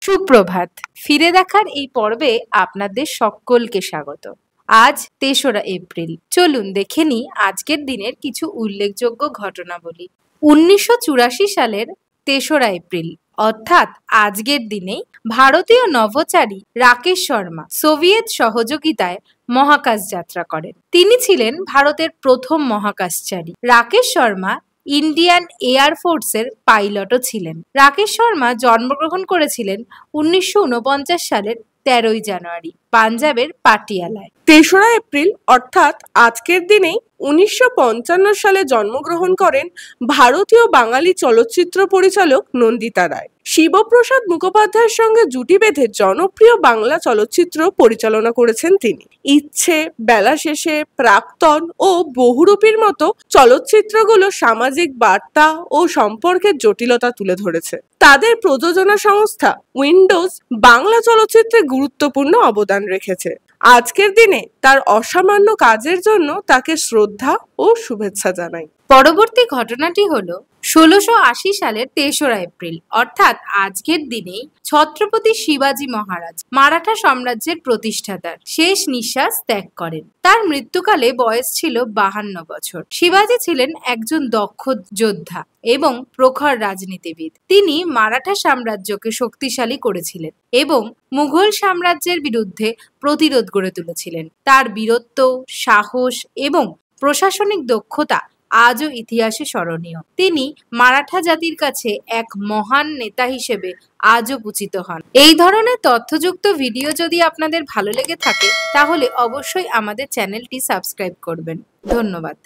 সুপ্রভাত। ফিরে দেখার এই পর্বে আপনাদের সকলকে স্বাগত। আজ ৩রা এপ্রিল। চলুন দেখে নিই আজকের দিনের কিছু উল্লেখযোগ্য ঘটনাবলী। ১৯৮৪ সালের ৩রা এপ্রিল অর্থাৎ আজকের দিনেই ভারতীয় নভোচারী রাকেশ শর্মা সোভিয়েত সহযোগিতায় মহাকাশ যাত্রা করেন। তিনি ছিলেন ভারতের প্রথম মহাকাশচারী। রাকেশ শর্মা ইন্ডিয়ান এয়ার ফোর্সের পাইলটও ছিলেন। রাকেশ শর্মা জন্মগ্রহণ করেছিলেন ১৯৪৯ সালের ১৩ই জানুয়ারি পাঞ্জাবের পাটিয়ালায়। ৩রা এপ্রিল অর্থাৎ আজকের দিনেই ১৯৫৫ সালে জন্মগ্রহণ করেন ভারতীয় বাঙালি চলচ্চিত্র পরিচালক নন্দিতা রায়। শিবপ্রসাদ মুখোপাধ্যায়ের সঙ্গে জুটি বেঁধে জনপ্রিয় বাংলা চলচ্চিত্র পরিচালনা করেছেন তিনি। ইচ্ছে, বেলা শেষে, প্রাক্তন ও বহুরূপীর মতো চলচ্চিত্রগুলো সামাজিক বার্তা ও সম্পর্কের জটিলতা তুলে ধরেছে। তাদের প্রযোজনা সংস্থা উইন্ডোজ বাংলা চলচ্চিত্রে গুরুত্বপূর্ণ অবদান রেখেছে। আজকের দিনে তার অসামান্য কাজের জন্য তাকে শ্রদ্ধা ও শুভেচ্ছা জানাই। পরবর্তী ঘটনাটি হলো ১৬৮০ সালের ৩রা এপ্রিল অর্থাৎ আজকের দিনেই ছত্রপতি শিবাজী মহারাজ মারাঠা সাম্রাজ্যের প্রতিষ্ঠাতার শেষ নিঃশ্বাস ত্যাগ করেন। তার মৃত্যুকালে বয়স ছিল ৫২ বছর। শিবাজী ছিলেন একজন দক্ষ যোদ্ধা এবং প্রখর রাজনীতিবিদ। তিনি মারাঠা সাম্রাজ্যকে শক্তিশালী করেছিলেন এবং মুঘল সাম্রাজ্যের বিরুদ্ধে প্রতিরোধ গড়ে তুলেছিলেন। তার বীরত্ব, সাহস এবং প্রশাসনিক দক্ষতা আজও ইতিহাসে স্মরণীয়। তিনি মারাঠা জাতির কাছে এক মহান নেতা হিসেবে আজও পূজিত হন। এই ধরনের তথ্যযুক্ত ভিডিও যদি আপনাদের ভালো লেগে থাকে তাহলে অবশ্যই আমাদের চ্যানেলটি সাবস্ক্রাইব করবেন। ধন্যবাদ।